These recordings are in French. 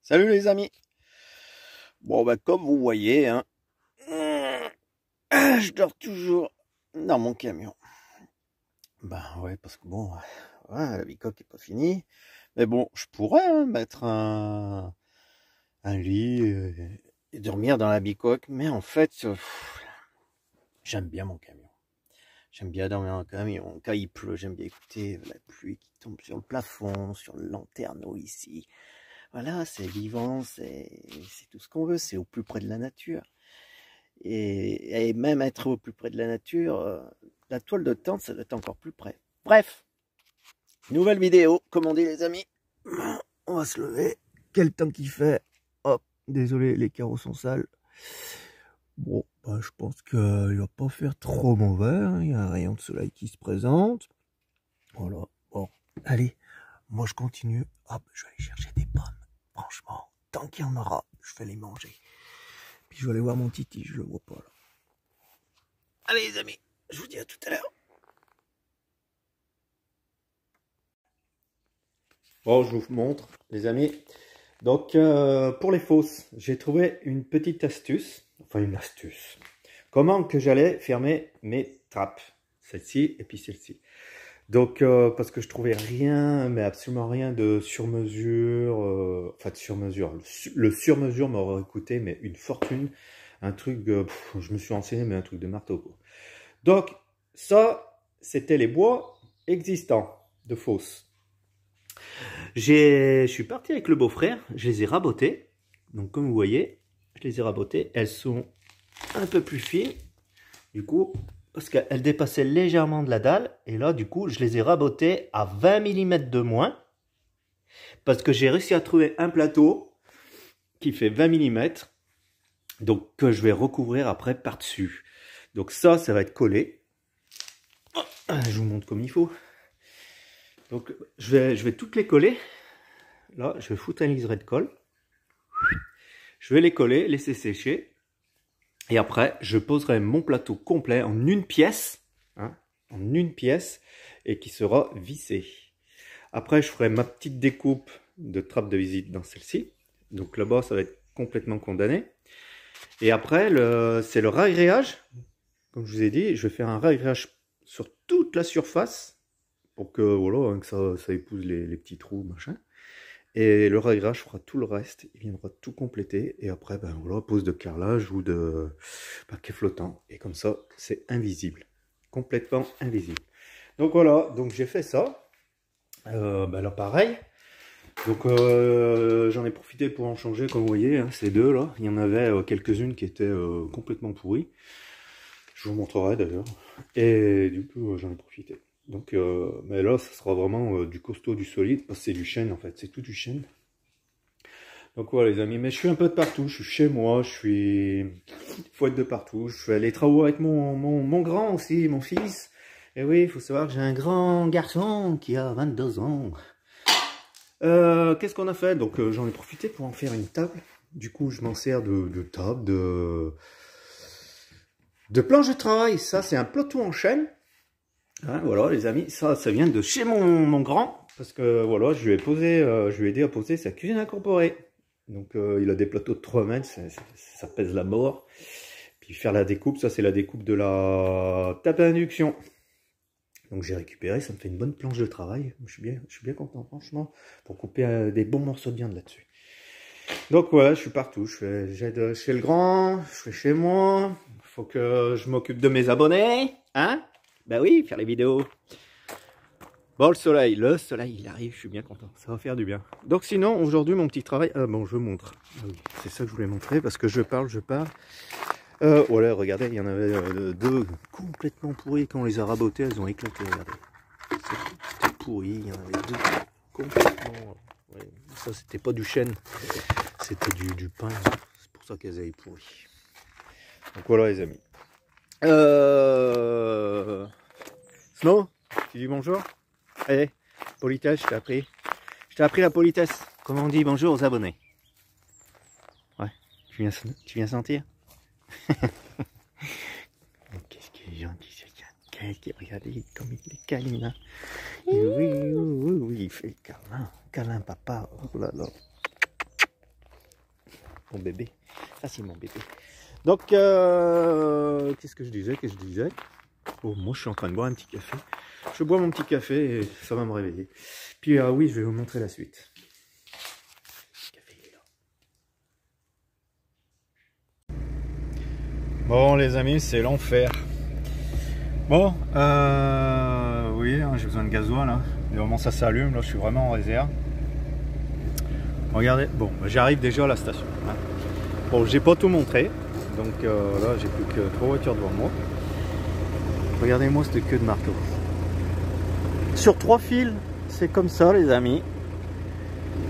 Salut les amis. Bon bah comme vous voyez, hein, je dors toujours dans mon camion. Ben ouais, parce que bon, ouais, la bicoque est pas finie. Mais bon, je pourrais mettre un lit et dormir dans la bicoque. Mais en fait, j'aime bien mon camion. J'aime bien dormir dans le camion. Quand il pleut, j'aime bien écouter la pluie qui tombe sur le plafond, sur le lanterneau ici. Voilà, c'est vivant, c'est tout ce qu'on veut, c'est au plus près de la nature. Et même être au plus près de la nature, la toile de tente, ça doit être encore plus près. Bref, nouvelle vidéo, comme on dit les amis. On va se lever. Quel temps qu'il fait. Hop, désolé, les carreaux sont sales. Bon, bah, je pense qu'il va pas faire trop mauvais, hein. Il y a un rayon de soleil qui se présente. Voilà, bon, allez, moi je continue. Hop, je vais aller chercher des pommes. Franchement, tant qu'il y en aura, je vais les manger. Puis je vais aller voir mon titi, je le vois pas là. Allez les amis, je vous dis à tout à l'heure. Bon, je vous montre les amis. Donc pour les fosses, j'ai trouvé une petite astuce. Enfin une astuce. Comment que j'allais fermer mes trappes. Celle-ci et puis celle-ci. Donc, parce que je trouvais rien, mais absolument rien de sur-mesure, enfin de sur-mesure. Le sur-mesure m'aurait coûté mais une fortune, un truc, je me suis renseigné, mais un truc de marteau, quoi. Donc, ça, c'était les bois existants de fosses. Je suis parti avec le beau-frère, je les ai rabotés. Donc, comme vous voyez, je les ai rabotés. Elles sont un peu plus fines, du coup, parce qu'elles dépassaient légèrement de la dalle. Et là, du coup, je les ai rabotées à 20 mm de moins. Parce que j'ai réussi à trouver un plateau qui fait 20 mm. Donc, que je vais recouvrir après par-dessus. Donc ça va être collé. Je vous montre comme il faut. Donc, je vais toutes les coller. Là, je vais foutre un liseré de colle. Je vais les coller, laisser sécher. Et après, je poserai mon plateau complet en une pièce. Hein, en une pièce. Et qui sera vissé. Après, je ferai ma petite découpe de trappe de visite dans celle-ci. Donc là-bas, ça va être complètement condamné. Et après, c'est le ragréage. Comme je vous ai dit, je vais faire un ragréage sur toute la surface. Pour que, voilà, hein, que ça épouse les petits trous, machin. Et le ragréage fera tout le reste. Il viendra tout compléter. Et après, ben voilà, pose de carrelage ou de parquet flottant. Et comme ça, c'est invisible. Complètement invisible. Donc voilà, donc j'ai fait ça. Ben là, pareil. Donc j'en ai profité pour en changer, comme vous voyez, hein, ces deux là. Il y en avait quelques-unes qui étaient complètement pourries. Je vous montrerai d'ailleurs. Et du coup, j'en ai profité. Donc, mais là, ça sera vraiment du costaud, du solide, parce que c'est du chêne en fait, c'est tout du chêne. Donc voilà les amis, mais je suis un peu de partout, je suis chez moi, je suis faut être de partout, je fais les travaux avec mon grand aussi, mon fils. Et oui, il faut savoir que j'ai un grand garçon qui a 22 ans. Qu'est-ce qu'on a fait? Donc j'en ai profité pour en faire une table. Du coup, je m'en sers de table, de planche de travail. Ça, c'est un plateau en chêne. Hein, voilà les amis, ça vient de chez mon grand, parce que voilà, je lui ai aidé à poser sa cuisine incorporée. Donc il a des plateaux de 3 mètres, ça pèse la mort. Puis faire la découpe, ça c'est la découpe de la table à induction. Donc j'ai récupéré, ça me fait une bonne planche de travail. Je suis bien content franchement, pour couper des bons morceaux de viande là-dessus. Donc voilà, je suis partout, j'aide chez le grand, je fais chez moi, faut que je m'occupe de mes abonnés, hein? Ben oui, faire les vidéos. Bon, le soleil, il arrive, je suis bien content. Ça va faire du bien. Donc sinon, aujourd'hui, mon petit travail... bon, je vous montre. Ah oui, c'est ça que je voulais montrer, parce que je parle. Voilà, regardez, il y en avait deux complètement pourries. Quand on les a rabotées, elles ont éclaté, regardez. C'était pourri, il y en avait deux complètement... Ouais, ça, c'était pas du chêne, c'était du pain. C'est pour ça qu'elles avaient pourri. Donc voilà, les amis. Snow, tu dis bonjour? Allez, politesse, je t'ai appris la politesse. Comment on dit bonjour aux abonnés? Ouais, tu viens sentir? Qu'est-ce qu'il est gentil, ce gars. Regardez comme il est câlin, hein. Oui, il fait câlin, câlin papa, oh là là. mon bébé. Ça, c'est mon bébé. Donc, qu'est-ce que je disais? Oh, moi, je suis en train de boire un petit café. Je bois mon petit café et ça va me réveiller. Puis, oui, je vais vous montrer la suite. Le café, il est là. Bon, les amis, c'est l'enfer. Bon, oui, hein, j'ai besoin de gasoil. Hein. Du moment ça s'allume, là, je suis vraiment en réserve. Regardez, bon, j'arrive déjà à la station. Hein. Bon, j'ai pas tout montré. Donc là, j'ai plus que 3 voitures devant moi. Regardez-moi cette queue de marteau. Sur 3 fils, c'est comme ça, les amis.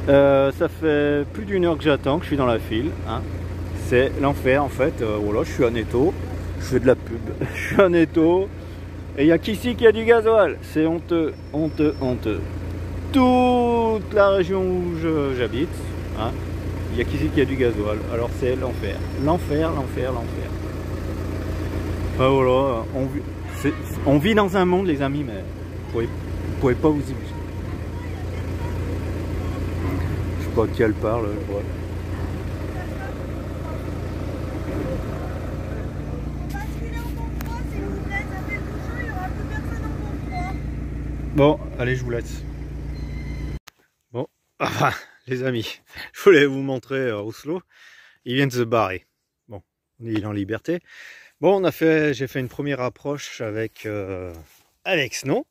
Ça fait plus d'1 heure que j'attends, que je suis dans la file. Hein. C'est l'enfer, en fait. Voilà, je suis à Netto. Je fais de la pub. Je suis à Netto. Et il n'y a qu'ici qui a du gasoil. C'est honteux, honteux, honteux. Toute la région où j'habite, hein, il n'y a qu'ici qui a du gasoil. Alors c'est l'enfer. L'enfer, l'enfer, l'enfer. Enfin voilà, on vit dans un monde, les amis, mais vous pouvez pas vous imaginer. Je sais pas qui elle parle, je vois. Bon, allez, je vous laisse. Bon, les amis, je voulais vous montrer Oslo. Il vient de se barrer. Bon, il est en liberté. Bon, j'ai fait une première approche avec Snow.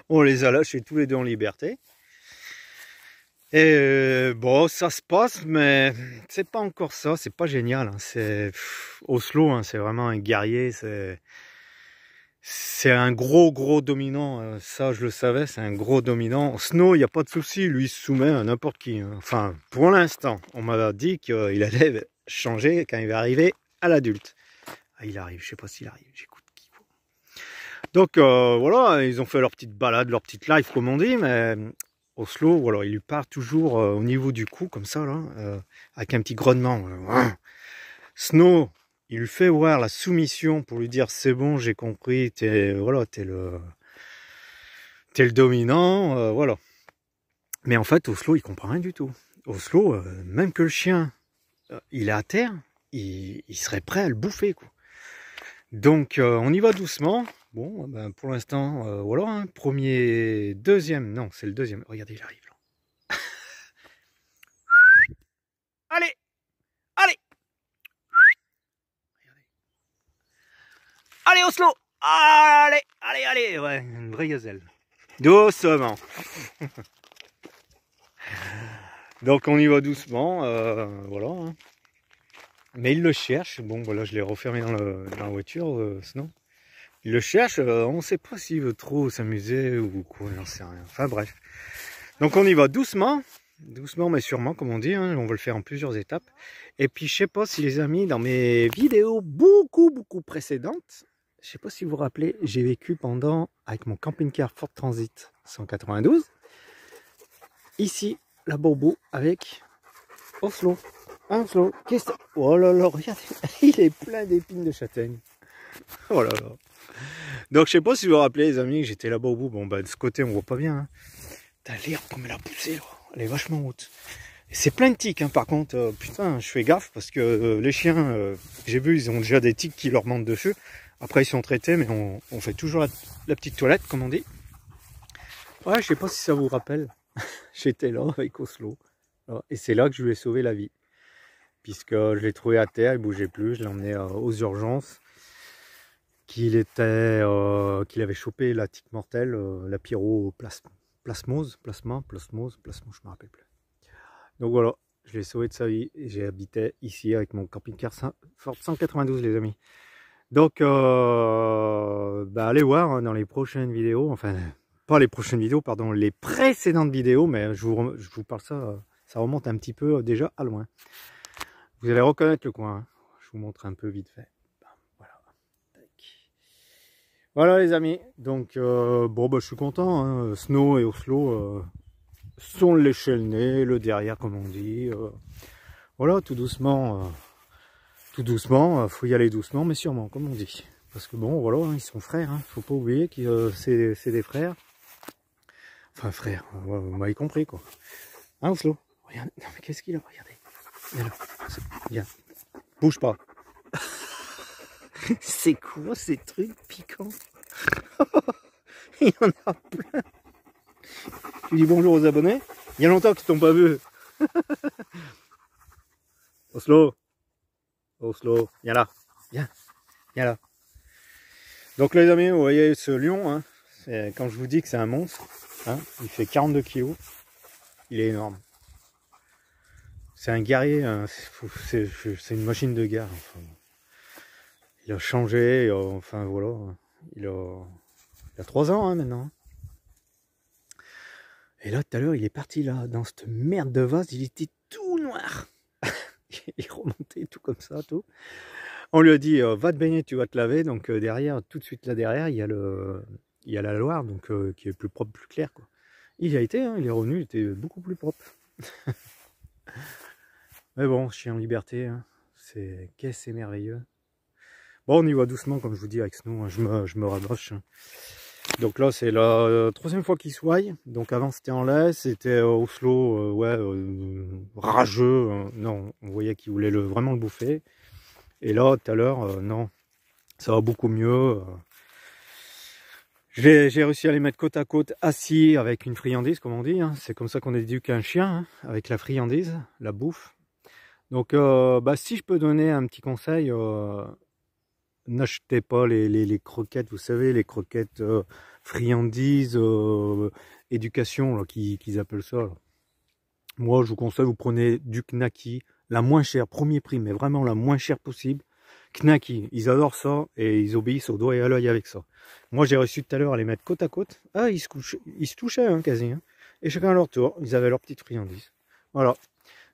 On les a lâchés tous les deux en liberté. Et bon, ça se passe, mais c'est pas encore ça. C'est pas génial. Hein. C'est Oslo, hein, c'est vraiment un guerrier. C'est un gros dominant, ça je le savais, c'est un gros dominant. Snow, il n'y a pas de souci, lui il se soumet à n'importe qui. Hein. Enfin, pour l'instant, on m'a dit qu'il allait changer quand il va arriver à l'adulte. Ah, il arrive, je sais pas s'il arrive, j'écoute qui. Donc voilà, ils ont fait leur petite balade, leur petite live comme on dit, mais Oslo, voilà, il lui part toujours au niveau du cou, comme ça, là, avec un petit grognement. Snow, il lui fait voir la soumission pour lui dire c'est bon, j'ai compris, t'es le dominant, voilà. Mais en fait, Oslo, il comprend rien du tout. Oslo, même que le chien, il est à terre, il serait prêt à le bouffer, quoi. Donc, on y va doucement. Bon, ben, pour l'instant, voilà, hein, deuxième, non, c'est le deuxième. Regardez, il arrive là. Allez, allez. Allez Oslo, allez, ouais, une vraie gazelle. Doucement. Donc on y va doucement, voilà. Hein. Mais il le cherche, bon voilà, je l'ai refermé dans la voiture, sinon. Il le cherche, on ne sait pas s'il veut trop s'amuser ou quoi, j'en sais rien. Enfin bref. Donc on y va doucement mais sûrement comme on dit, hein, on va le faire en plusieurs étapes. Et puis je sais pas si les amis, dans mes vidéos beaucoup précédentes, je sais pas si vous vous rappelez, j'ai vécu avec mon camping-car Ford Transit 192, ici, la Bourbeau, avec Oslo. Oslo, qu'est-ce que... Oh là là, regardez, il est plein d'épines de châtaigne. Oh là là. Donc je sais pas si vous vous rappelez les amis, que j'étais là-bas au bout. Bon bah de ce côté on voit pas bien. Hein. T'as l'herbe comme elle a poussé là, elle est vachement haute. C'est plein de tiques, hein, par contre, putain, je fais gaffe parce que les chiens, j'ai vu, ils ont déjà des tiques qui leur montent dessus. Après, ils sont traités, mais on fait toujours la petite toilette, comme on dit. Ouais, je sais pas si ça vous rappelle. J'étais là avec Oslo. Et c'est là que je lui ai sauvé la vie. Puisque je l'ai trouvé à terre, il bougeait plus. Je l'ai emmené aux urgences. Qu'il avait chopé la tique mortelle, la pyroplasmose, je me rappelle plus. Donc voilà, je l'ai sauvé de sa vie. J'habitais ici avec mon camping-car Ford 192, les amis. Donc, bah allez voir hein, dans les prochaines vidéos, enfin, pas les prochaines vidéos, pardon, les précédentes vidéos, mais je vous parle ça remonte un petit peu déjà à loin. Vous allez reconnaître le coin, hein. Je vous montre un peu vite fait. Voilà. Voilà les amis, donc bon bah je suis content, hein. Snow et Oslo sont l'échelle nez, le derrière comme on dit. Voilà, tout doucement, faut y aller doucement mais sûrement comme on dit. Parce que bon voilà, hein, ils sont frères, hein. Faut pas oublier que c'est des frères. Enfin frères, vous m'avez compris quoi. Hein Oslo? Regardez. Non, mais qu'est-ce qu'il a? Regardez. Viens. Bouge pas. C'est quoi ces trucs piquants? Il y en a plein. Tu dis bonjour aux abonnés. Il y a longtemps qu'ils t'ont pas vu. Oslo. Oslo. Viens là. Viens. Viens là. Donc les amis, vous voyez ce lion, hein, quand je vous dis que c'est un monstre, hein, il fait 42 kg, il est énorme. C'est un guerrier, hein, c'est une machine de guerre. Enfin, il a changé, enfin voilà, il a 3 ans hein, maintenant. Et là tout à l'heure il est parti là, dans cette merde de vase, il était tout noir. Il remontait tout comme ça, tout. On lui a dit va te baigner, tu vas te laver. Donc derrière, tout de suite là derrière, il y a la Loire, donc qui est plus propre, plus clair, quoi. Il y a été, hein, il est revenu, il était beaucoup plus propre. Mais bon, chien en liberté, hein, c'est merveilleux. Bon, on y va doucement, comme je vous dis, avec Snow, hein, je me radoche. Hein. Donc là, c'est la 3e fois qu'il soigne. Donc avant, c'était en laisse, c'était Oslo, ouais, rageux. Non, on voyait qu'il voulait vraiment le bouffer. Et là, tout à l'heure, non, ça va beaucoup mieux. J'ai réussi à les mettre côte à côte, assis avec une friandise, comme on dit. Hein. C'est comme ça qu'on éduque un chien, hein, avec la friandise, la bouffe. Donc, bah, si je peux donner un petit conseil, n'achetez pas les croquettes, vous savez, les croquettes friandises, éducation, qu'ils appellent ça. Là. Moi, je vous conseille, vous prenez du Knacky, la moins chère, premier prix, mais vraiment la moins chère possible. Knacky, ils adorent ça et ils obéissent au doigt et à l'œil avec ça. Moi, j'ai réussi tout à l'heure à les mettre côte à côte. Ah, ils se touchaient hein, quasi. Hein. Et chacun à leur tour, ils avaient leur petite friandise. Voilà.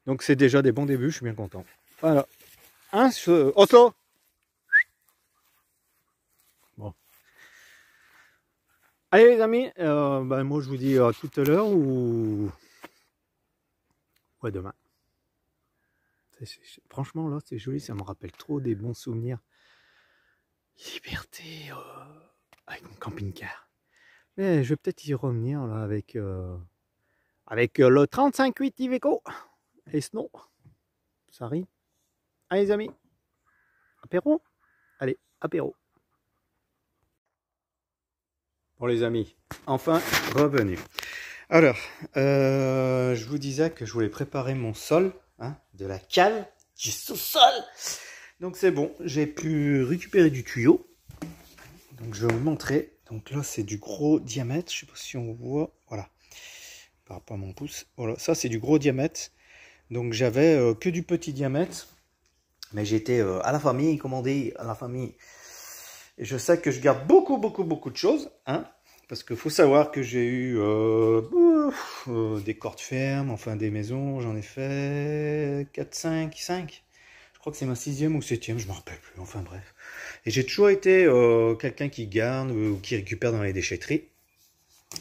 Donc, c'est déjà des bons débuts, je suis bien content. Voilà. Hein, Oslo. Bon. Allez, les amis, bah, moi, je vous dis à tout à l'heure ou... Ouais, demain. Franchement, là, c'est joli, ça me rappelle trop des bons souvenirs. Liberté avec mon camping-car. Mais je vais peut-être y revenir là avec le 35-8 Iveco et Snow. Ça arrive. Allez, les amis, apéro. Allez, apéro. Bon, les amis, enfin revenu. Alors, je vous disais que je voulais préparer mon sol. Hein, de la cave du sous-sol. Donc c'est bon, j'ai pu récupérer du tuyau. Donc je vais vous montrer. Donc là c'est du gros diamètre, je sais pas si on voit, voilà, par rapport à mon pouce. Voilà, ça c'est du gros diamètre. Donc j'avais que du petit diamètre, mais j'étais à la famille, commandé à la famille. Et je sais que je garde beaucoup de choses, hein. Parce qu'il faut savoir que j'ai eu des cordes fermes, enfin des maisons, j'en ai fait 4, 5. Je crois que c'est ma 6e ou 7e, je ne me rappelle plus, enfin bref. Et j'ai toujours été quelqu'un qui garde ou qui récupère dans les déchetteries.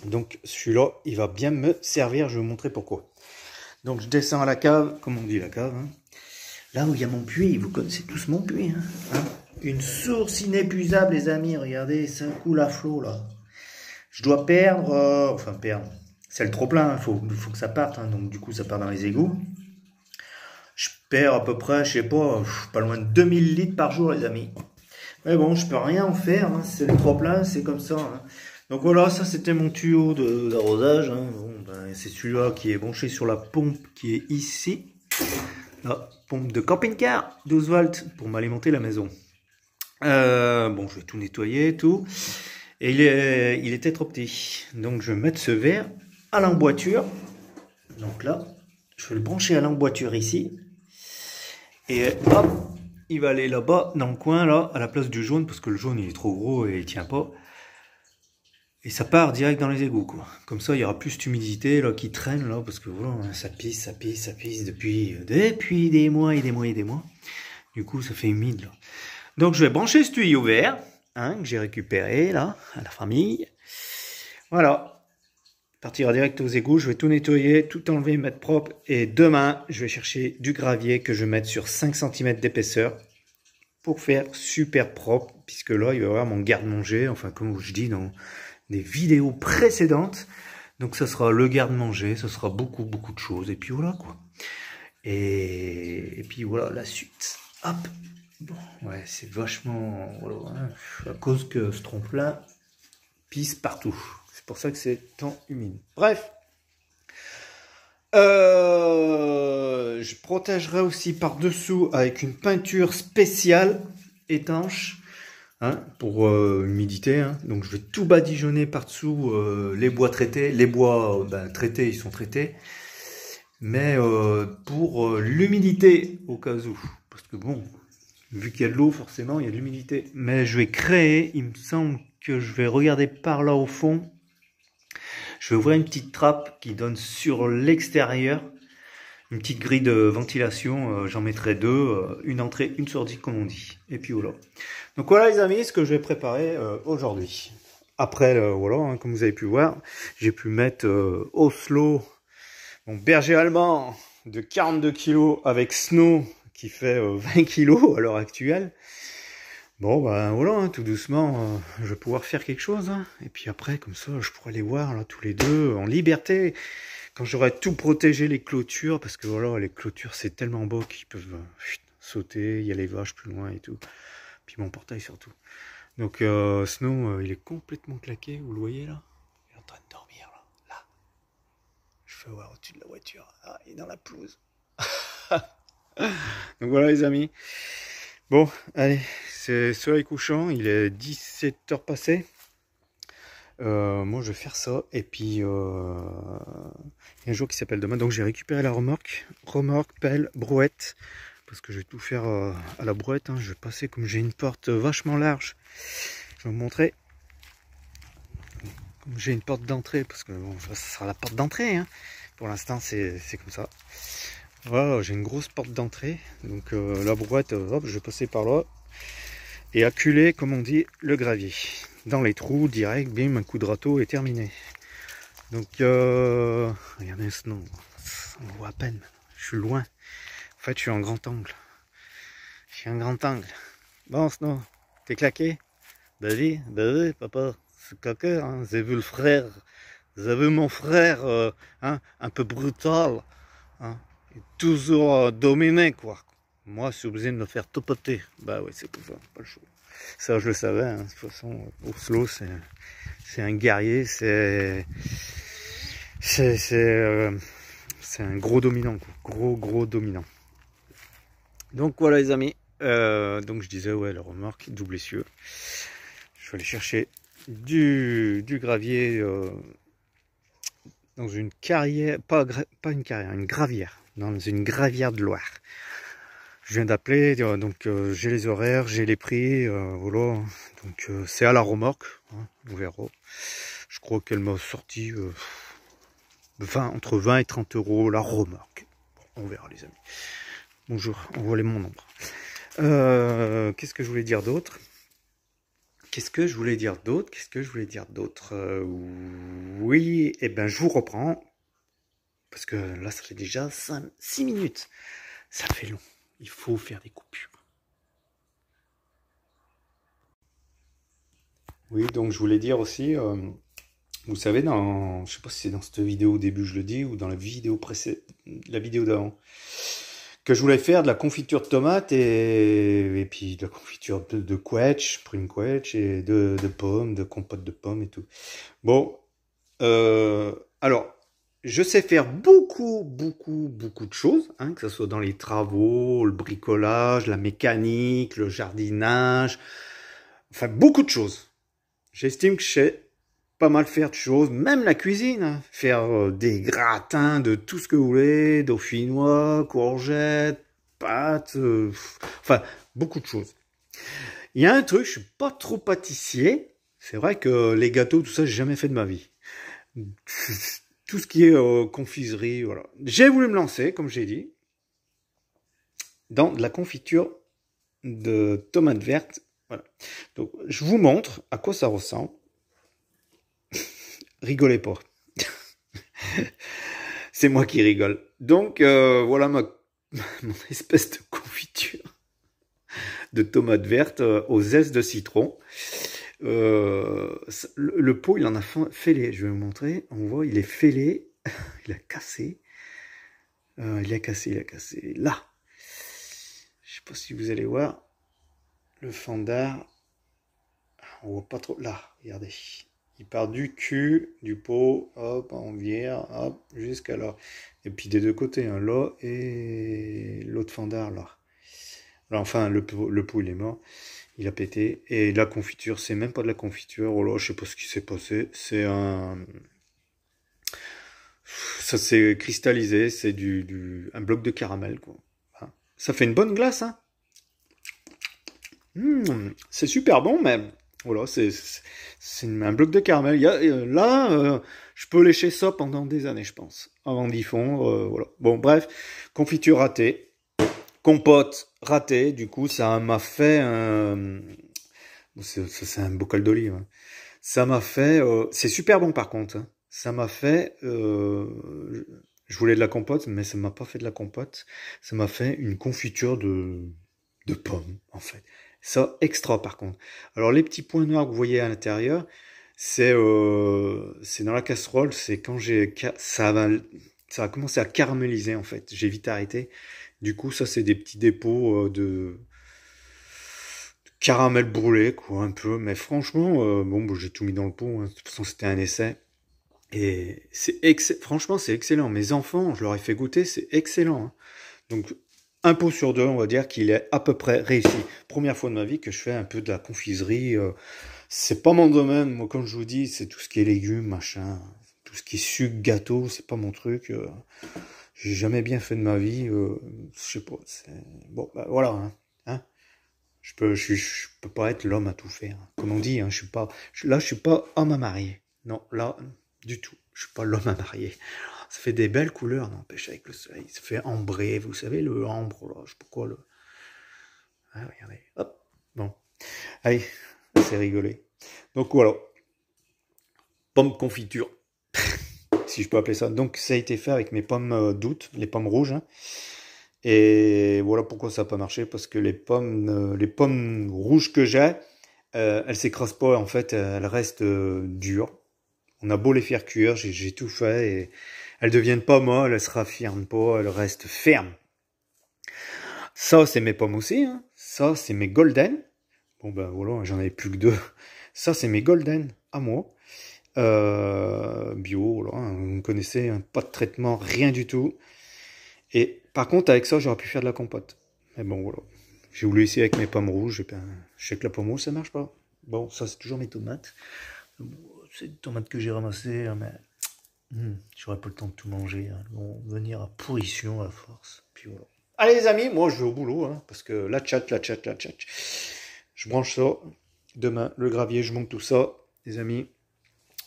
Donc celui-là, il va bien me servir, je vais vous montrer pourquoi. Donc je descends à la cave, comme on dit la cave. Hein. Là où il y a mon puits, vous connaissez tous mon puits. Hein. Une source inépuisable les amis, regardez, ça coule à flot là. Je dois perdre, enfin perdre, c'est le trop plein, il faut que ça parte, hein, donc du coup ça part dans les égouts. Je perds à peu près, je sais pas loin de 2000 litres par jour les amis. Mais bon, je peux rien en faire, hein, c'est le trop plein, c'est comme ça. Hein. Donc voilà, ça c'était mon tuyau d'arrosage. Hein. Bon, ben, c'est celui-là qui est branché sur la pompe qui est ici. La pompe de camping-car, 12 volts pour m'alimenter la maison. Bon, je vais tout nettoyer, tout. Et il était trop petit. Donc je vais mettre ce verre à l'emboîture. Donc là, je vais le brancher à l'emboîture ici. Et hop, il va aller là-bas, dans le coin, là, à la place du jaune, parce que le jaune il est trop gros et il tient pas. Et ça part direct dans les égouts, quoi. Comme ça, il y aura plus d'humidité là qui traîne là, parce que voilà, ça pisse depuis des mois et des mois et des mois. Du coup, ça fait humide là. Donc je vais brancher ce tuyau vert. Hein, que j'ai récupéré là à la famille. Voilà, partira direct aux égouts. Je vais tout nettoyer, tout enlever, mettre propre. Et demain, je vais chercher du gravier que je vais mettre sur 5 cm d'épaisseur pour faire super propre. Puisque là, il va y avoir mon garde-manger. Enfin, comme je dis dans des vidéos précédentes. Donc ça sera le garde-manger, ça sera beaucoup de choses. Et puis voilà quoi. Et puis voilà la suite. Hop. Bon, ouais, c'est vachement... Voilà, hein, à cause que ce trompe-là pisse partout. C'est pour ça que c'est tant humide. Bref. Je protégerai aussi par-dessous avec une peinture spéciale étanche. Hein, pour humidité, hein. Donc je vais tout badigeonner par-dessous les bois traités. Les bois traités, ils sont traités. Mais pour l'humidité, au cas où. Parce que bon, vu qu'il y a de l'eau, forcément, il y a de l'humidité. Mais je vais créer, il me semble que je vais regarder par là au fond. Je vais ouvrir une petite trappe qui donne sur l'extérieur. Une petite grille de ventilation, j'en mettrai deux, une entrée, une sortie comme on dit. Et puis voilà. Donc voilà les amis, ce que je vais préparer aujourd'hui. Après, voilà, hein, comme vous avez pu voir, j'ai pu mettre Oslo, mon berger allemand de 42 kg avec Snow qui fait 20 kg à l'heure actuelle. Bon ben voilà, hein, tout doucement, je vais pouvoir faire quelque chose. Hein. Et puis après, comme ça, je pourrai les voir là tous les deux en liberté. Quand j'aurai tout protégé les clôtures, parce que voilà, les clôtures c'est tellement beau qu'ils peuvent sauter, il y a les vaches plus loin et tout. Puis mon portail surtout. Donc Snow, il est complètement claqué, vous le voyez là? Il est en train de dormir là. Là. Je peux voir au-dessus de la voiture. Ah, il est dans la pelouse. Donc voilà les amis. Bon, allez, c'est soleil couchant, il est 17h passé. Moi je vais faire ça et puis il y a un jour qui s'appelle demain, donc j'ai récupéré la remorque, pelle, brouette, parce que je vais tout faire à la brouette, hein. Je vais passer, comme j'ai une porte vachement large, je vais vous montrer, comme j'ai une porte d'entrée, parce que bon, ça sera la porte d'entrée, hein. Pour l'instant c'est comme ça. Voilà, j'ai une grosse porte d'entrée, donc la brouette, hop, je vais passer par là et acculer, comme on dit, le gravier dans les trous direct, bim, un coup de râteau et terminé. Donc regardez ce nom, on voit à peine, je suis loin. En fait je suis en grand angle. Je suis en grand angle. Bon Snow, t'es claqué? Bah oui, papa, c'est claqué, hein. J'ai vu le frère, j'ai vu mon frère hein, un peu brutal, hein, toujours dominé quoi. Moi je suis obligé de me faire topoter. Bah ouais, c'est comme ça, pas le choix. Ça je le savais, hein. De toute façon Oslo c'est un guerrier, c'est un gros dominant quoi. Gros dominant. Donc voilà les amis, donc je disais ouais, la remorque double essieu, je vais aller chercher du gravier dans une carrière, pas une carrière, une gravière, dans une gravière de Loire. Je viens d'appeler, donc j'ai les horaires, j'ai les prix, voilà, donc c'est à la remorque, hein, on verra. Je crois qu'elle m'a sorti entre 20 et 30 euros la remorque. Bon, on verra les amis. Bonjour, on voit mon nombre. Qu'est-ce que je voulais dire d'autre? Oui, et ben je vous reprends. Parce que là, ça fait déjà 6 minutes. Ça fait long. Il faut faire des coupures. Oui, donc je voulais dire aussi, vous savez, je sais pas si c'est dans cette vidéo au début je le dis, ou dans la vidéo la vidéo d'avant, que je voulais faire de la confiture de tomates et puis de la confiture de quetch, prune quetch, et de pommes, de compote de pommes et tout. Bon, alors, je sais faire beaucoup de choses, hein, que ce soit dans les travaux, le bricolage, la mécanique, le jardinage, enfin beaucoup de choses. J'estime que je sais pas mal faire de choses, même la cuisine, hein, faire des gratins de tout ce que vous voulez, dauphinois, courgettes, pâtes, enfin beaucoup de choses. Il y a un truc, je suis pas trop pâtissier, c'est vrai que les gâteaux, tout ça, j'ai jamais fait de ma vie. Tout ce qui est confiserie, voilà. J'ai voulu me lancer, comme j'ai dit, dans de la confiture de tomates vertes. Voilà. Donc, je vous montre à quoi ça ressemble. Rigolez pas. C'est moi qui rigole. Donc, voilà mon espèce de confiture de tomates vertes aux zestes de citron. Le pot, il en a fêlé. Je vais vous montrer. On voit, il est fêlé. Il a cassé. Il a cassé. Là. Je sais pas si vous allez voir. Le fender. On voit pas trop. Là, regardez. Il part du cul, du pot, hop, on vire, hop, jusqu'à là. Et puis des deux côtés, hein, là et l'autre fender, là. Alors, enfin, le pot, il est mort. Il a pété. Et la confiture, c'est même pas de la confiture. Oh là, je sais pas ce qui s'est passé. C'est un... Ça s'est cristallisé. C'est un bloc de caramel, quoi. Hein. Ça fait une bonne glace, hein. C'est super bon, mais... Voilà, c'est un bloc de caramel. Là, je peux lécher ça pendant des années, je pense. Avant d'y fondre, voilà. Bon, bref. Confiture ratée. Compote ratée. Du coup, ça m'a fait... c'est un bocal d'olive. Hein. Ça m'a fait... c'est super bon, par contre. Hein. Ça m'a fait... je voulais de la compote, mais ça m'a pas fait de la compote. Ça m'a fait une confiture de pommes, en fait. Ça, extra par contre. Alors les petits points noirs que vous voyez à l'intérieur, c'est dans la casserole, c'est quand ça a commencé à caraméliser en fait. J'ai vite arrêté. Du coup, ça c'est des petits dépôts de caramel brûlé, quoi, un peu. Mais franchement, bon, j'ai tout mis dans le pot. Hein. De toute façon, c'était un essai. Et franchement, c'est excellent. Mes enfants, je leur ai fait goûter, c'est excellent. Hein. Donc, un pot sur deux, on va dire qu'il est à peu près réussi. Première fois de ma vie que je fais un peu de la confiserie. C'est pas mon domaine. Moi, comme je vous dis, c'est tout ce qui est légumes, machin. Tout ce qui est sucre, gâteau, c'est pas mon truc. J'ai jamais bien fait de ma vie. Je sais pas. Bon, bah, voilà. Hein. Je peux pas être l'homme à tout faire. Comme on dit, hein, je suis pas homme à marier. Non, là, du tout. Je suis pas l'homme à marier. Ça fait des belles couleurs, n'empêche, avec le soleil. Ça fait ambré, vous savez, le ambre, là, je sais pas quoi, le... Ah, regardez, hop, bon. Allez, c'est rigolé. Donc, voilà. Pomme confiture, si je peux appeler ça. Donc, ça a été fait avec mes pommes d'août, les pommes rouges, hein. Et voilà pourquoi ça n'a pas marché, parce que les pommes rouges que j'ai, elles s'écrasent pas, en fait, elles restent dures. On a beau les faire cuire, j'ai tout fait, et elles deviennent pas molles, elles se raffirment pas, elles restent fermes. Ça, c'est mes pommes aussi, hein. Ça, c'est mes golden. Bon, ben voilà, j'en avais plus que deux. Ça, c'est mes golden, à moi. Bio, voilà, hein, vous me connaissez, hein, pas de traitement, rien du tout. Et par contre, avec ça, j'aurais pu faire de la compote. Mais bon, voilà. J'ai voulu essayer avec mes pommes rouges, et ben, je sais que la pomme rouge, ça marche pas. Bon, ça, c'est toujours mes tomates. C'est des tomates que j'ai ramassées, mais j'aurais pas le temps de tout manger. Hein. Ils vont venir à pourrition à force. Puis voilà. Allez les amis, moi je vais au boulot, hein, parce que la tchat. Je branche ça. Demain, le gravier, je monte tout ça, les amis.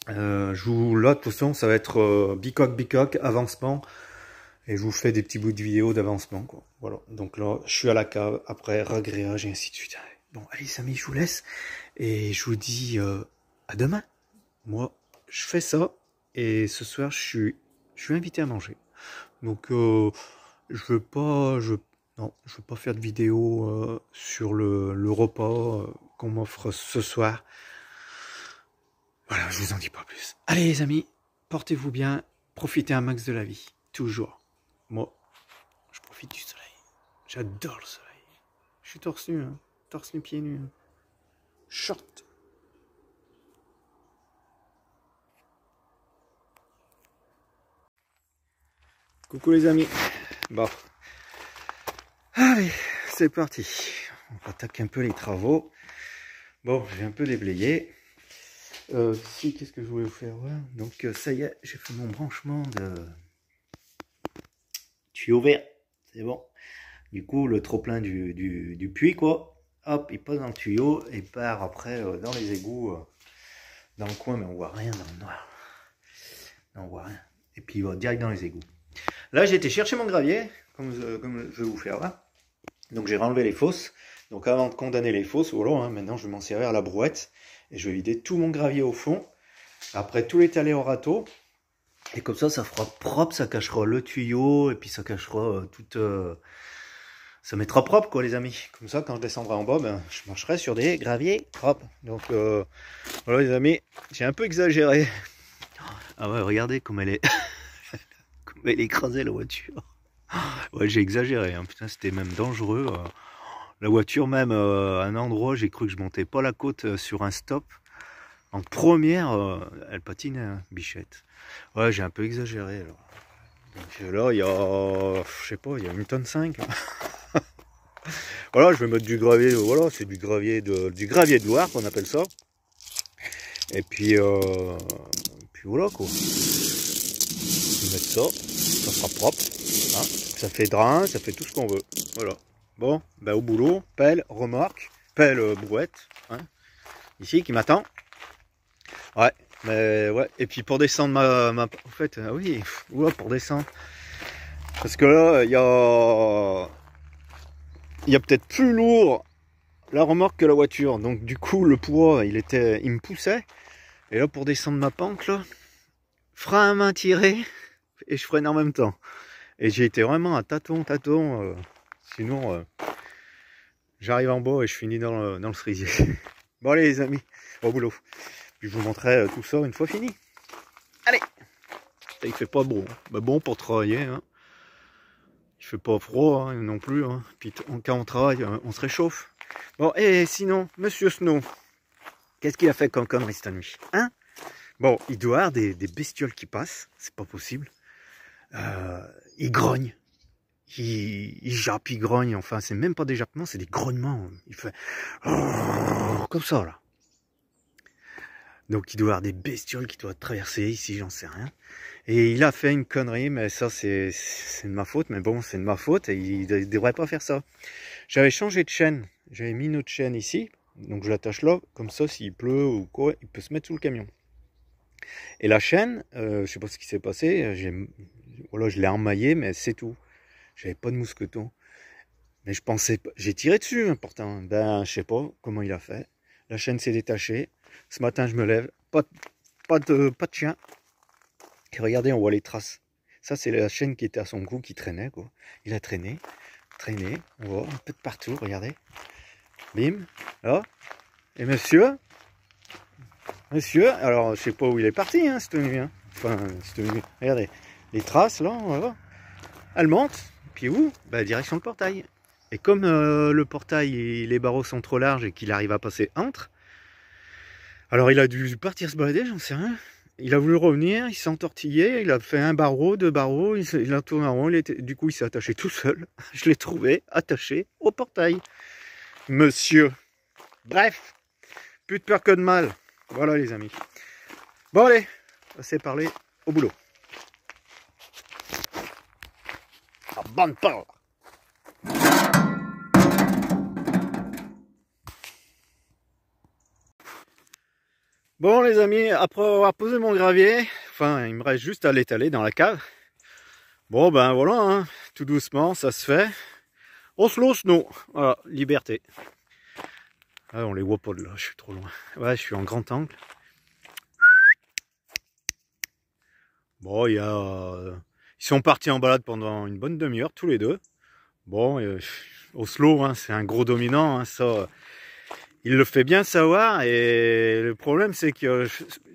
Là, de toute façon, ça va être bicoque, avancement. Et je vous fais des petits bouts de vidéo d'avancement, quoi. Voilà. Donc là, je suis à la cave, après ragréage et ainsi de suite. Bon, allez les amis, je vous laisse. Et je vous dis à demain. Moi, je fais ça. Et ce soir, je suis invité à manger. Donc, je veux pas faire de vidéo sur le repas qu'on m'offre ce soir. Voilà, je vous en dis pas plus. Allez les amis, portez-vous bien, profitez un max de la vie, toujours. Moi, je profite du soleil. J'adore le soleil. Je suis torse nu, hein. Torse nu, pieds nus. Hein. Short. Coucou les amis. Bon. Allez, c'est parti. On attaque un peu les travaux. Bon, j'ai un peu déblayé. Qu'est-ce que je voulais vous faire voir? Donc, ça y est, j'ai fait mon branchement de tuyau vert. C'est bon. Du coup, le trop-plein du puits, quoi. Hop, il passe dans le tuyau et part après dans les égouts, dans le coin, mais on voit rien dans le noir. Non, on voit rien. Et puis, il va direct dans les égouts. Là, j'ai été chercher mon gravier, comme je vais vous faire là. Donc, j'ai renlevé les fosses. Donc, avant de condamner les fosses, voilà, hein, maintenant, je vais m'en servir à la brouette. Et je vais vider tout mon gravier au fond. Après, tout l'étaler au râteau. Et comme ça fera propre, ça cachera le tuyau. Et puis, ça cachera toute ça mettra propre quoi les amis. Comme ça quand je descendrai en bas, ben, je marcherai sur des graviers propres. Donc voilà les amis, j'ai un peu exagéré. Ah ouais, regardez comme elle est, comme elle est écrasée la voiture. Ouais, j'ai exagéré, hein. Putain, c'était même dangereux. La voiture même, à un endroit, j'ai cru que je montais pas la côte sur un stop. En première, elle patine, hein, bichette. Ouais, j'ai un peu exagéré alors. Donc là, il y a, je sais pas, il y a 1,5 tonne. Voilà, je vais mettre du gravier, voilà, c'est du gravier de Loire qu'on appelle ça. Et puis voilà quoi. Je vais mettre ça, ça sera propre. Hein. Ça fait drain, ça fait tout ce qu'on veut. Voilà. Bon, ben au boulot, pelle, remorque, pelle, brouette. Hein, ici qui m'attend. Ouais, mais ouais. Et puis pour descendre en fait, oui, ouais, pour descendre. Parce que là, il y a peut-être plus lourd la remorque que la voiture. Donc du coup, le poids, il me poussait. Et là, pour descendre ma pente, là, frein à main tiré, et je freine en même temps. Et j'ai été vraiment à tâton. Sinon, j'arrive en bas et je finis dans le cerisier. Bon allez les amis, au boulot. Puis je vous montrerai tout ça une fois fini. Allez, il fait pas beau, hein. Mais bon pour travailler. Hein. Il fait pas froid hein, non plus. Hein. Puis quand on travaille, on se réchauffe. Bon, et sinon, Monsieur Snow, qu'est-ce qu'il a fait comme connerie cette nuit? Hein? Bon, il doit y avoir des bestioles qui passent, c'est pas possible. Il grogne. Il jappe, il grogne, enfin c'est même pas des jappements, c'est des grognements. Il fait comme ça là. Donc il doit y avoir des bestioles qui doivent traverser ici, j'en sais rien. Et il a fait une connerie, mais ça c'est de ma faute, mais bon c'est de ma faute et il devrait pas faire ça. J'avais changé de chaîne, j'avais mis une autre chaîne ici, donc je l'attache là, comme ça s'il pleut ou quoi, il peut se mettre sous le camion. Et la chaîne, je sais pas ce qui s'est passé, voilà, je l'ai emmaillée, mais c'est tout. J'avais pas de mousqueton. Mais je pensais pas. J'ai tiré dessus, hein, pourtant. Ben, je sais pas comment il a fait. La chaîne s'est détachée. Ce matin, je me lève. Pas de chien. Et regardez, on voit les traces. Ça, c'est la chaîne qui était à son cou, qui traînait, quoi. Il a traîné. On voit un peu de partout, regardez. Bim. Là. Et monsieur, alors, je sais pas où il est parti, hein, cette nuit. Hein. Enfin, cette nuit. Regardez. Les traces, là, on va. Elle monte. Puis où? Bah, direction le portail. Et comme le portail, les barreaux sont trop larges et qu'il arrive à passer entre, alors il a dû partir se balader, j'en sais rien. Il a voulu revenir, il s'est entortillé, il a fait un barreau, deux barreaux, il a tourné en rond, du coup il s'est attaché tout seul. Je l'ai trouvé attaché au portail. Monsieur. Bref, plus de peur que de mal. Voilà les amis. Bon allez, assez parlé, au boulot. Ah, bonne parole. Bon les amis, après avoir posé mon gravier, enfin il me reste juste à l'étaler dans la cave. Bon ben voilà, hein, tout doucement ça se fait. Oslo Snow, voilà, liberté. Ah, on les voit pas de là, je suis trop loin. Ouais, je suis en grand angle. Bon, ils sont partis en balade pendant une bonne demi-heure tous les deux. Bon, Oslo, hein, c'est un gros dominant, hein, ça... Il le fait bien savoir et le problème c'est qu'il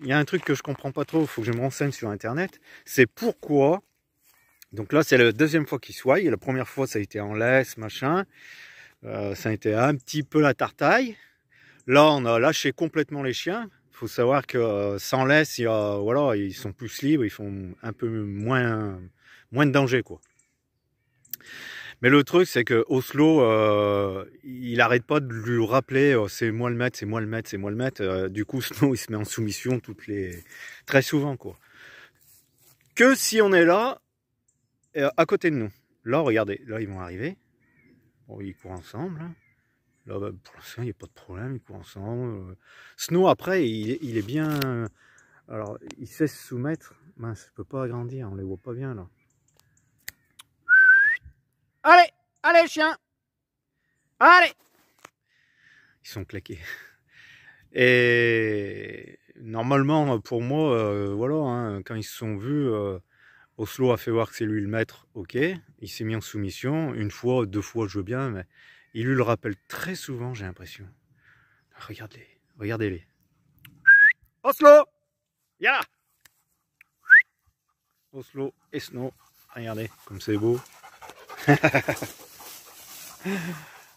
y a un truc que je comprends pas trop, il faut que je me renseigne sur internet, c'est pourquoi, donc là c'est la deuxième fois qu'il soigne, la première fois ça a été en laisse, machin, ça a été un petit peu la tartaille, là on a lâché complètement les chiens, il faut savoir que sans laisse, voilà, ils sont plus libres, ils font un peu moins de danger quoi. Mais le truc, c'est que Oslo, il arrête pas de lui rappeler c'est moi le maître, c'est moi le maître, c'est moi le maître. Du coup, Snow, il se met en soumission très souvent, quoi. Que si on est là, à côté de nous. Là, regardez, là, ils vont arriver. Bon, ils courent ensemble. Hein. Là, bah, pour l'instant, il n'y a pas de problème, ils courent ensemble. Snow, après, il est bien... Alors, il sait se soumettre. Mince, je peux pas agrandir, on les voit pas bien, là. Allez, allez chien, allez. Ils sont claqués. Et normalement, pour moi, voilà, hein, quand ils se sont vus, Oslo a fait voir que c'est lui le maître, ok. Il s'est mis en soumission. Une fois, deux fois, je veux bien, mais il lui le rappelle très souvent, j'ai l'impression. Regardez, regardez-les. Oslo! Ya! Oslo et Snow. Regardez, comme c'est beau.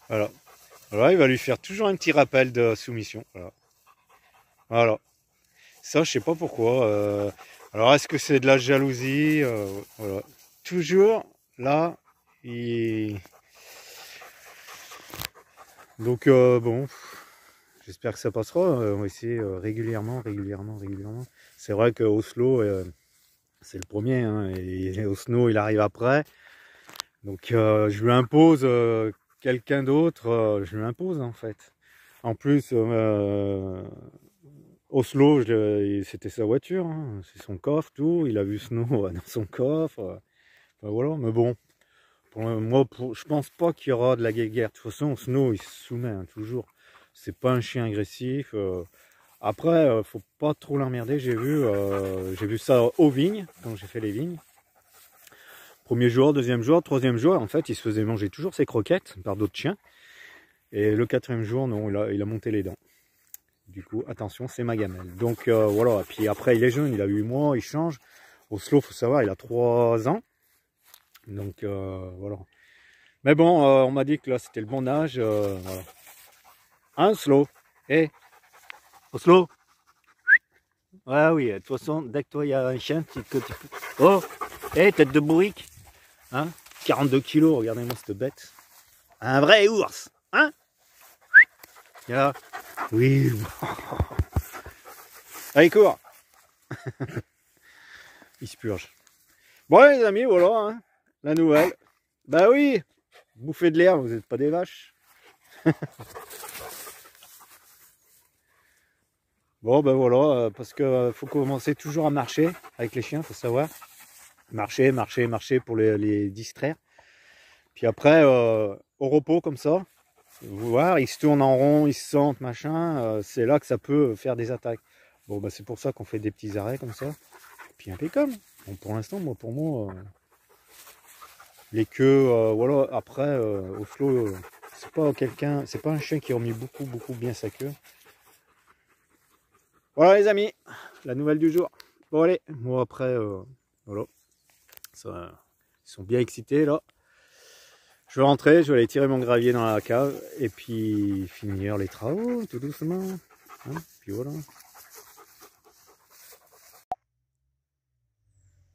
Voilà. Voilà, il va lui faire toujours un petit rappel de soumission. Voilà. Voilà. Ça, je sais pas pourquoi. Alors, est-ce que c'est de la jalousie? Voilà. Toujours là, il... Donc, bon, j'espère que ça passera. On va essayer régulièrement. C'est vrai que Oslo, c'est le premier, hein, et Oslo, il arrive après. Donc, je lui impose quelqu'un d'autre. Je lui impose, en fait. En plus, Oslo, c'était sa voiture, hein, c'est son coffre, tout. Il a vu Snow dans son coffre. Enfin, voilà, mais bon, moi, je pense pas qu'il y aura de la guerre. De toute façon, Snow, il se soumet, hein, toujours. C'est pas un chien agressif. Après, faut pas trop l'emmerder. J'ai vu ça aux vignes, quand j'ai fait les vignes. Premier jour, deuxième jour, troisième jour, en fait, il se faisait manger toujours ses croquettes par d'autres chiens. Et le quatrième jour, non, il a monté les dents. Du coup, attention, c'est ma gamelle. Donc voilà, et puis après, il est jeune, il a 8 mois, il change. Oslo, faut savoir, il a 3 ans. Donc voilà. Mais bon, on m'a dit que là, c'était le bon âge. Voilà. Hein, Oslo? Eh, Oslo? Ouais, oui, de toute façon, dès que toi, il y a un chien, que tu peux... Oh, eh, tête de bourrique. Hein, 42 kilos, regardez-moi cette bête. Un vrai ours, hein? Là. Oui. Allez, cours. Il se purge. Bon, les amis, voilà, hein, la nouvelle. Bah oui, bouffez de l'air, vous n'êtes pas des vaches. Bon, ben voilà, parce que faut commencer toujours à marcher avec les chiens, faut savoir. Marcher pour les distraire. Puis après, au repos comme ça, vous voir, ils se tournent en rond, ils se sentent, machin, c'est là que ça peut faire des attaques. Bon, bah c'est pour ça qu'on fait des petits arrêts comme ça. Et puis impeccable. Bon, pour l'instant, pour moi, les queues, voilà, après, Oslo, c'est pas un chien qui remue beaucoup bien sa queue. Voilà les amis, la nouvelle du jour. Bon allez, moi après, voilà, ça, ils sont bien excités là. Je vais rentrer, je vais aller tirer mon gravier dans la cave et puis finir les travaux tout doucement. Hein, puis voilà.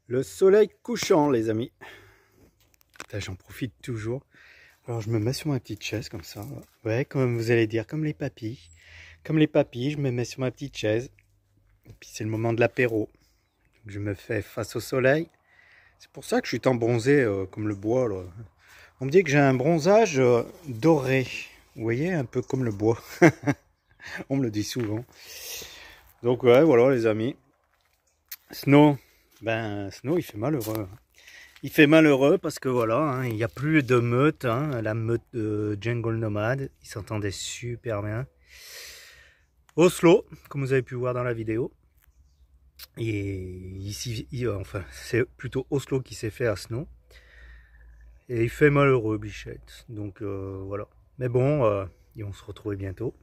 Le soleil couchant les amis. J'en profite toujours. Alors je me mets sur ma petite chaise comme ça. Ouais, comme vous allez dire, comme les papis. Comme les papis, je me mets sur ma petite chaise. Et puis c'est le moment de l'apéro. Je me fais face au soleil. C'est pour ça que je suis tant bronzé comme le bois là. On me dit que j'ai un bronzage doré. Vous voyez, un peu comme le bois. On me le dit souvent. Donc ouais, voilà les amis. Snow, Snow il fait malheureux. Il fait malheureux parce que voilà, hein, il n'y a plus de meute, hein, la meute de Jungle Nomad. Ils s'entendaient super bien. Oslo, comme vous avez pu voir dans la vidéo. Et ici, enfin, c'est plutôt Oslo qui s'est fait à Snow. Et il fait malheureux, Bichette. Donc voilà. Mais bon, et on se retrouve bientôt.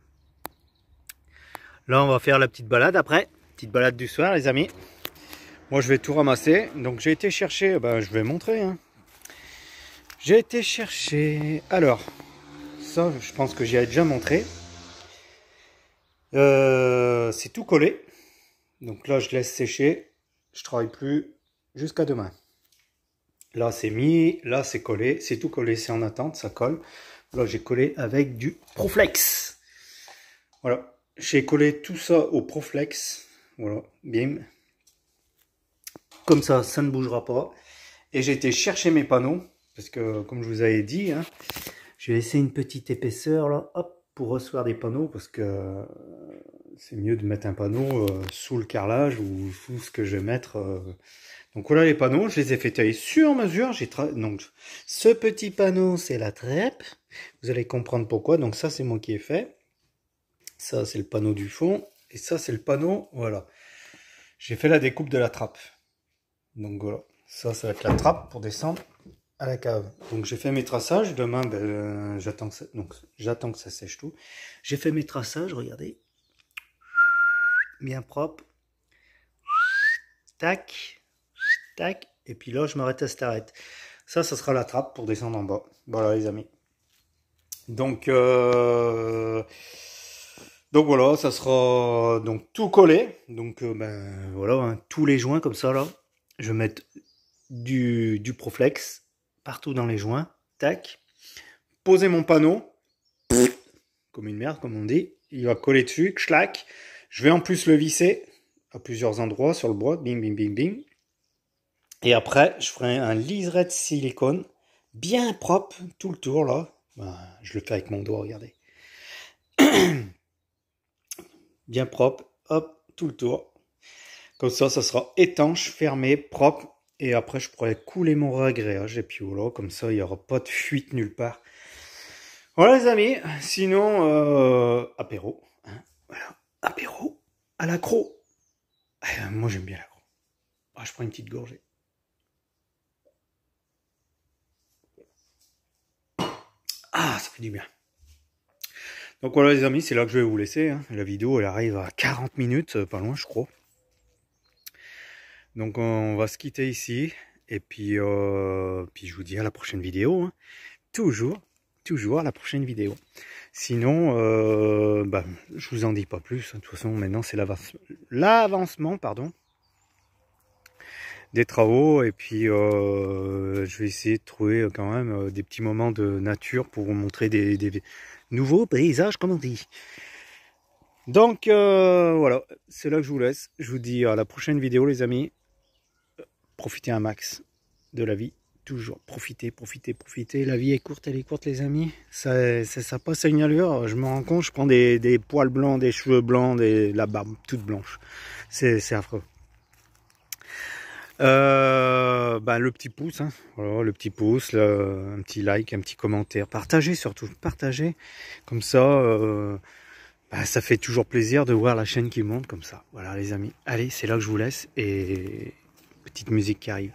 Là, on va faire la petite balade après. Petite balade du soir, les amis. Moi, je vais tout ramasser. Donc, j'ai été chercher. Je vais montrer. Hein. J'ai été chercher. Alors, ça, je pense que j'y ai déjà montré. C'est tout collé. Donc là, je laisse sécher. Je travaille plus jusqu'à demain. Là, c'est mis. Là, c'est collé. C'est tout collé. C'est en attente. Ça colle. Là, j'ai collé avec du Proflex. Voilà. J'ai collé tout ça au Proflex. Voilà. Bim. Comme ça, ça ne bougera pas. Et j'ai été chercher mes panneaux. Parce que, comme je vous avais dit, hein, j'ai laissé une petite épaisseur là. Hop. Pour recevoir des panneaux. Parce que c'est mieux de mettre un panneau sous le carrelage ou sous ce que je vais mettre. Donc voilà les panneaux, je les ai fait tailler sur mesure. Donc ce petit panneau, c'est la trappe. Vous allez comprendre pourquoi. Donc ça, c'est moi qui ai fait. Ça, c'est le panneau du fond. Et ça, c'est le panneau. Voilà. J'ai fait la découpe de la trappe. Donc voilà. Ça va être la trappe pour descendre à la cave. Donc j'ai fait mes traçages. Demain, ben, j'attends que ça sèche tout. J'ai fait mes traçages, regardez. Bien propre. Tac, tac. Et puis là, je m'arrête à cette arête. Ça sera la trappe pour descendre en bas. Voilà les amis. Donc voilà, ça sera donc tout collé. Donc ben voilà, hein, tous les joints comme ça là. Je vais mettre du Proflex partout dans les joints. Tac. Poser mon panneau. Comme une merde, comme on dit. Il va coller dessus. Clac. Je vais en plus le visser à plusieurs endroits sur le bois. Bing, bing, bing, bing. Et après, je ferai un liseré de silicone bien propre tout le tour là. Ben, je le fais avec mon doigt, regardez. Bien propre, hop, tout le tour. Comme ça sera étanche, fermé, propre. Et après, je pourrais couler mon réagréage. Et puis voilà, comme ça, il n'y aura pas de fuite nulle part. Voilà les amis. Sinon, apéro. Hein, voilà, apéro à l'accro. Moi, j'aime bien l'accro. Ah, je prends une petite gorgée. Ah, ça fait du bien. Donc voilà les amis, c'est là que je vais vous laisser. Hein. La vidéo, elle arrive à 40 minutes, pas loin je crois. Donc on va se quitter ici. Et puis, puis je vous dis à la prochaine vidéo. Hein. Toujours à la prochaine vidéo. Sinon, bah, je vous en dis pas plus. De toute façon, maintenant c'est l'avancement, pardon, des travaux. Et puis je vais essayer de trouver quand même des petits moments de nature pour vous montrer des nouveaux paysages, comme on dit. Donc voilà, c'est là que je vous laisse. Je vous dis à la prochaine vidéo les amis. Profitez un max de la vie. Toujours profitez. La vie est courte, elle est courte les amis. Ça passe à une allure. Je me rends compte, je prends des poils blancs, des cheveux blancs, la barbe toute blanche. C'est affreux. Ben, le petit pouce, hein. Voilà, le petit pouce, un petit like, un petit commentaire, partagez surtout, partagez, comme ça, ben, ça fait toujours plaisir de voir la chaîne qui monte comme ça. Voilà les amis, allez, c'est là que je vous laisse et petite musique qui arrive.